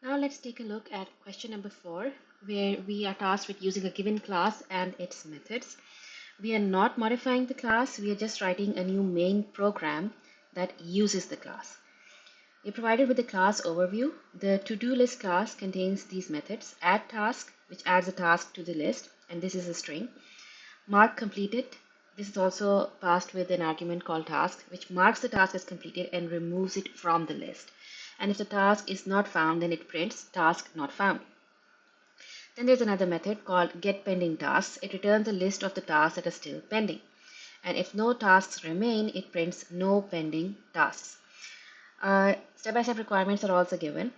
Now let's take a look at question number 4, where we are tasked with using a given class and its methods. We are not modifying the class, we are just writing a new main program that uses the class. We're provided with the class overview. The to-do list class contains these methods: add task, which adds a task to the list, and this is a string; mark completed. This is also passed with an argument called task, which marks the task as completed and removes it from the list. And if the task is not found, then it prints task not found. Then there's another method called get pending tasks. It returns a list of the tasks that are still pending. And if no tasks remain, it prints no pending tasks. Step-by-step requirements are also given.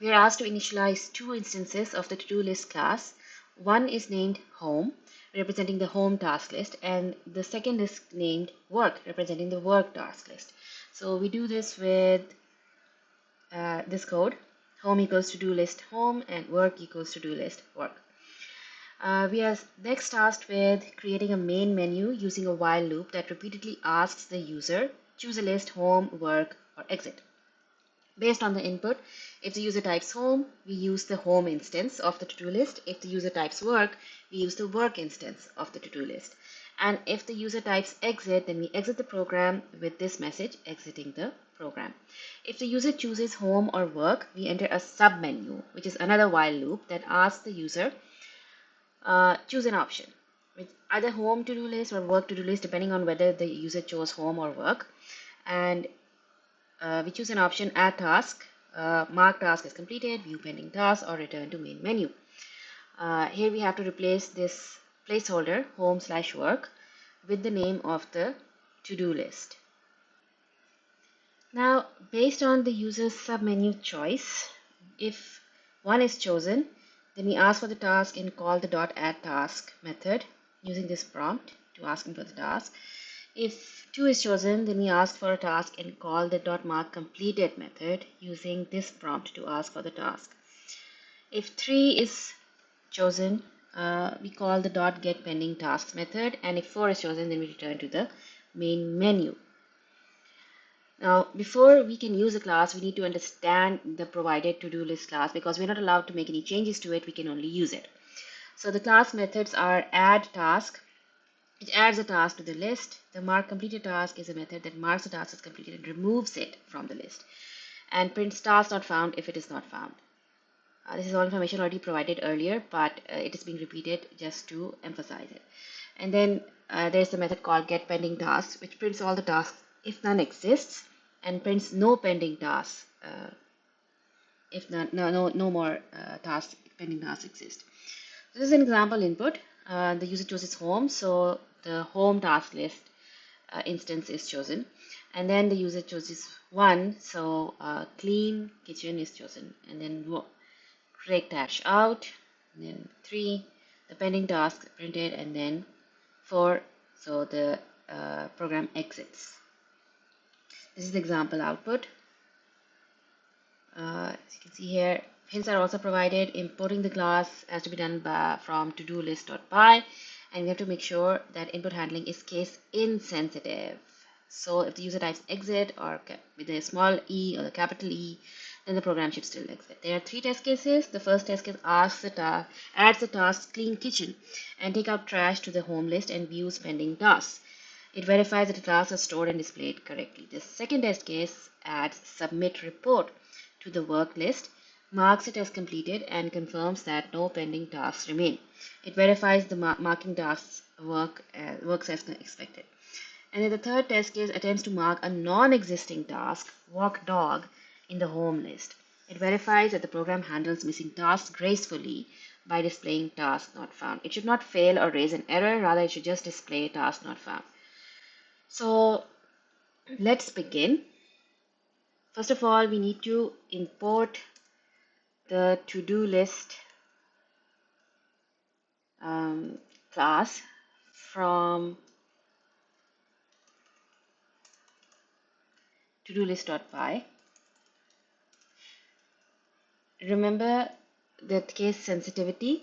We are asked to initialize two instances of the to-do list class. One is named home, representing the home task list, and the second is named work, representing the work task list. So we do this with this code: home equals to-do list home and work equals to-do list work. We are next tasked with creating a main menu using a while loop that repeatedly asks the user, choose a list, home, work, or exit. Based on the input, if the user types home, we use the home instance of the to-do list. If the user types work, we use the work instance of the to-do list. And if the user types exit, then we exit the program with this message, exiting the program. If the user chooses home or work, we enter a submenu, which is another while loop that asks the user, choose an option with either home to-do list or work to-do list, depending on whether the user chose home or work. And we choose an option: add task, mark task as completed, view pending task, or return to main menu. Here we have to replace this placeholder home/work with the name of the to-do list. Now, based on the user's submenu choice, if one is chosen, then we ask for the task and call the .add task method using this prompt to ask him for the task. If 2 is chosen, then we ask for a task and call the .mark completed method using this prompt to ask for the task. If 3 is chosen, we call the .get pending tasks method, and if 4 is chosen, then we return to the main menu. Now, before we can use a class, we need to understand the provided to-do list class, because we're not allowed to make any changes to it, we can only use it. So the class methods are add task, which adds a task to the list. The mark completed task is a method that marks the task as completed and removes it from the list, and prints task not found if it is not found. This is all information already provided earlier, but it is being repeated just to emphasize it. And then there's the method called get pending tasks, which prints all the tasks if none exists, and prints no pending tasks if no more pending tasks exist. So this is an example input. The user chooses home, so the home task list instance is chosen, and then the user chooses 1, so clean kitchen is chosen, and then break dash out, and then 3, the pending task printed, and then 4, so the program exits. This is the example output. As you can see here, hints are also provided. Importing the class has to be done from to-do list.py, and we have to make sure that input handling is case insensitive. So if the user types exit or with a small e or the capital E, then the program should still exit. There are 3 test cases. The first test case adds the task clean kitchen and take out trash to the home list and views pending tasks. It verifies that the tasks are stored and displayed correctly. The second test case adds submit report to the work list, marks it as completed, and confirms that no pending tasks remain. It verifies the marking tasks works as expected. And then the third test case attempts to mark a non-existing task, walk dog, in the home list. It verifies that the program handles missing tasks gracefully by displaying task not found. It should not fail or raise an error, rather it should just display task not found. So let's begin. First of all, we need to import the to-do list class from to-do list.py. Remember the case sensitivity.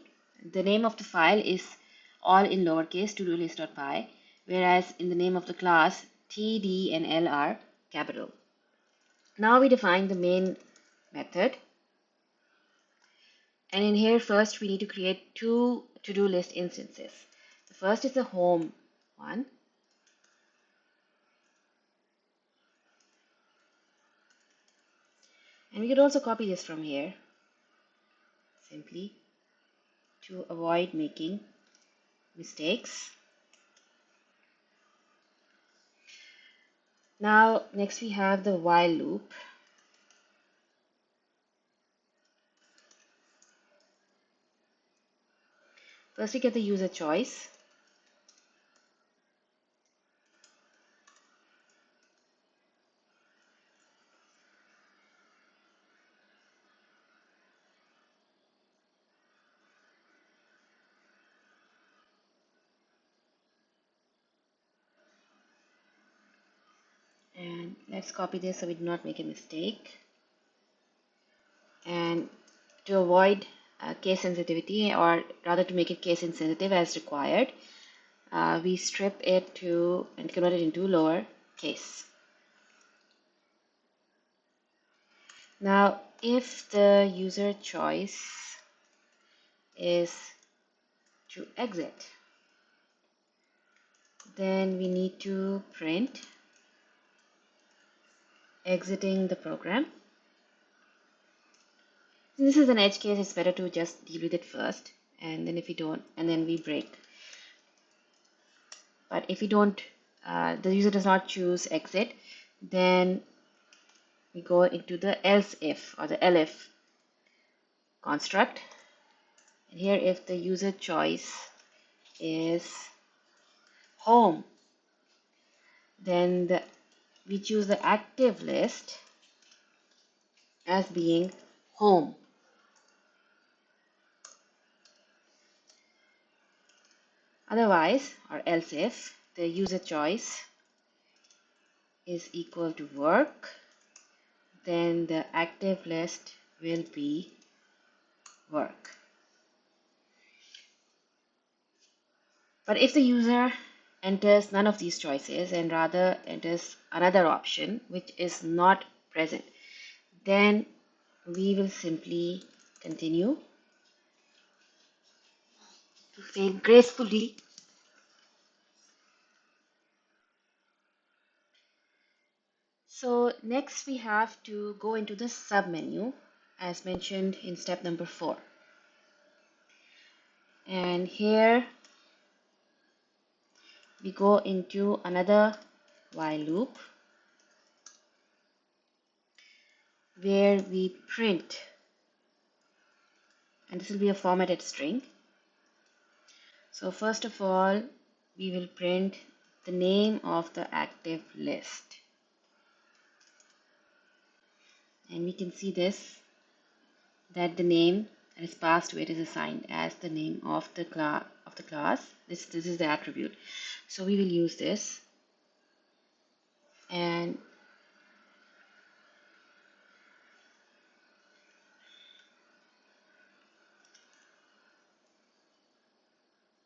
The name of the file is all in lowercase, to-do list.py, whereas in the name of the class, T, D, and L are capital. Now we define the main method. And in here, first we need to create two to-do list instances. The first is the home one. And we could also copy this from here simply to avoid making mistakes. Now, next we have the while loop. First we get the user choice. And let's copy this so we do not make a mistake. And to avoid case sensitivity, or rather to make it case insensitive as required, we strip it to and convert it into lower case. Now, if the user choice is to exit, then we need to print exiting the program. Since this is an edge case, it's better to just deal with it first, and then if we don't, and then we break. But if we don't, the user does not choose exit, then we go into the else if or the elif construct. And here, if the user choice is home, then we choose the active list as being home. Otherwise, or else if the user choice is equal to work, then the active list will be work. But if the user enters none of these choices and rather enters another option which is not present, then we will simply continue to fail gracefully. So next we have to go into the submenu as mentioned in step number 4. And here we go into another while loop where we print, and this will be a formatted string. So first of all, we will print the name of the active list. And we can see this, that the name that is passed to it is assigned as the name of the class. This is the attribute. So we will use this, and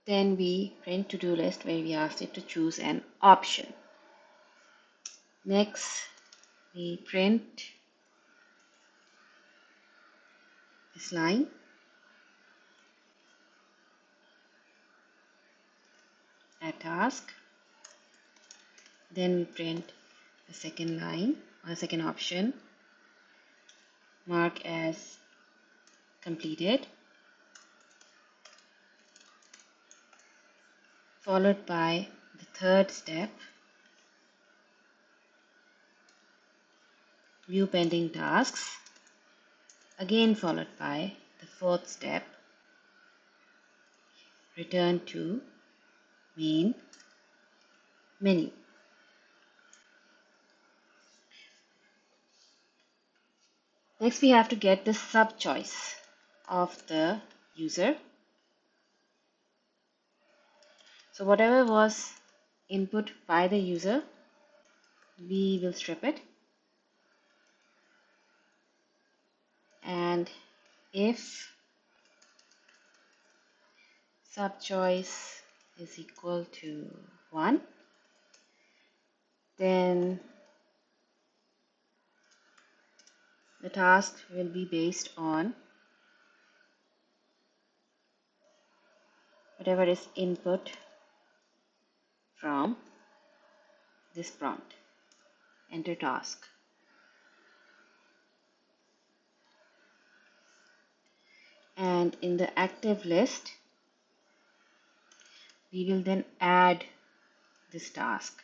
then we print to-do list where we asked it to choose an option. Next, we print this line. Add task. Then we print the second line or the second option, mark as completed, followed by the third step, view pending tasks, again followed by the fourth step, return to main menu. Next we have to get the sub choice of the user. So whatever was input by the user, we will strip it, and if sub choice is equal to 1, then the task will be based on whatever is input from this prompt. Enter task. And in the active list, we will then add this task.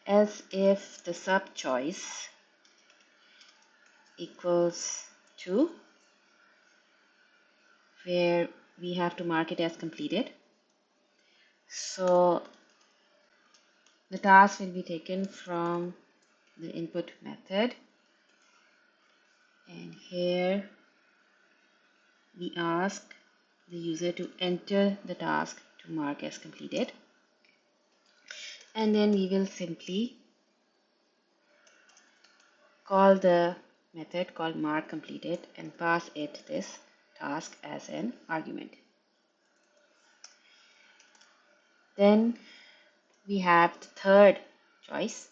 Else if the sub choice equals to, where we have to mark it as completed. So the task will be taken from the input method, and here we ask the user to enter the task to mark as completed, and then we will simply call the method called mark completed and pass it this task as an argument. Then we have the third choice,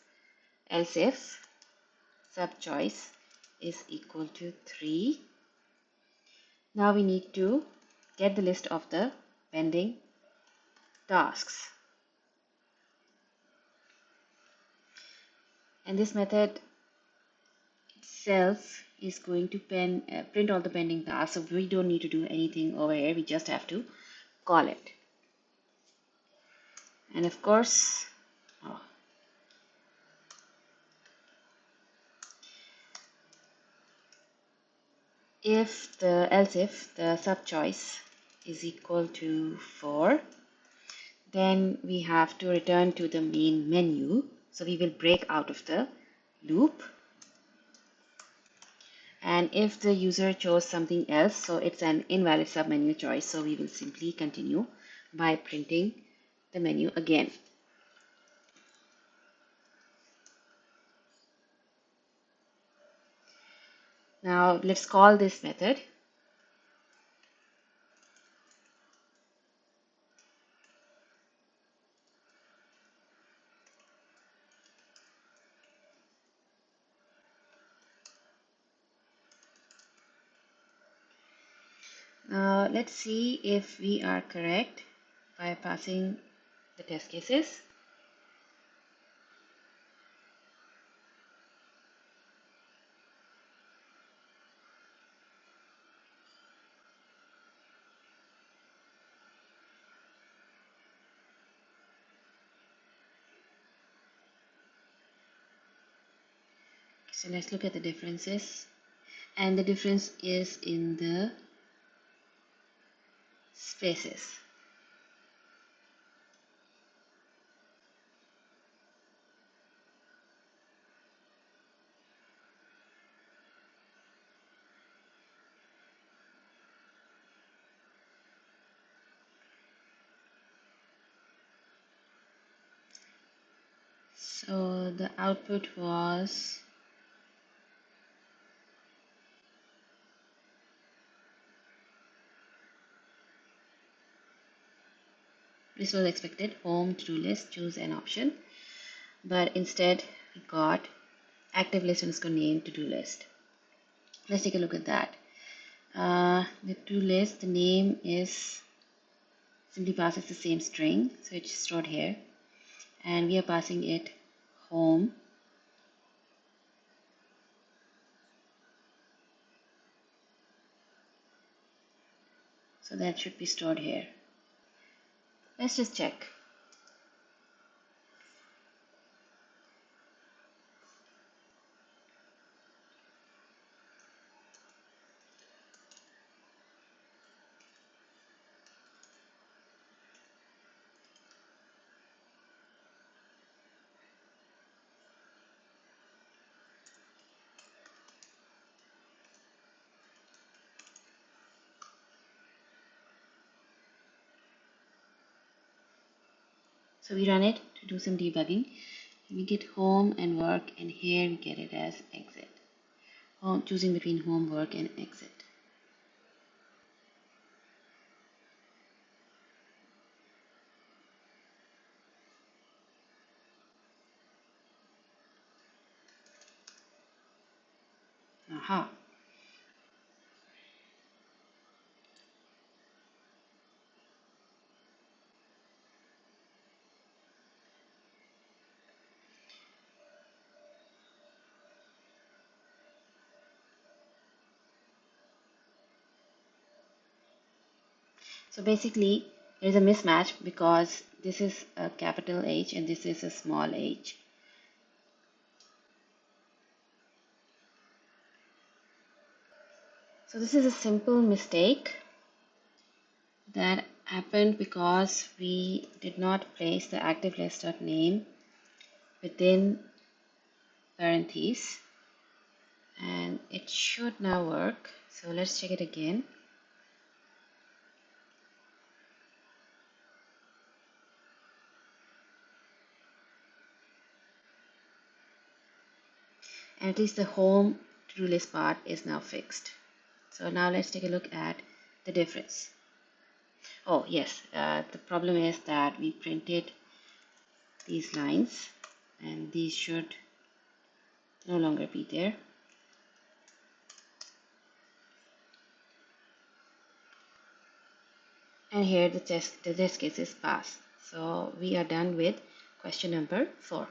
else if sub choice is equal to 3. Now we need to get the list of the pending tasks, and this method itself is going to print all the pending tasks, so we don't need to do anything over here, we just have to call it. And of course, else if the sub choice is equal to 4, then we have to return to the main menu. So we will break out of the loop, and if the user chose something else, so it's an invalid submenu choice, so we will simply continue by printing the menu again. Now let's call this method. Now let's see if we are correct by passing the test cases. So let's look at the differences, and the difference is in the spaces. So the output was this was expected, home, to-do list, choose an option, but instead we got active list underscore name to-do list. Let's take a look at that. The to-do list, the name is simply passes the same string, so it's stored here, and we are passing it home. So that should be stored here. Let's just check. So we run it to do some debugging. We get home and work, and here we get it as exit. Home, choosing between home, work, and exit. Aha. So basically, there is a mismatch because this is a capital H and this is a small h. So this is a simple mistake that happened because we did not place the active list.name within parentheses, and it should now work. So let's check it again. And at least the home to-do list part is now fixed. So now let's take a look at the difference. Oh yes, the problem is that we printed these lines and these should no longer be there. And here the test case is passed. So we are done with question number 4.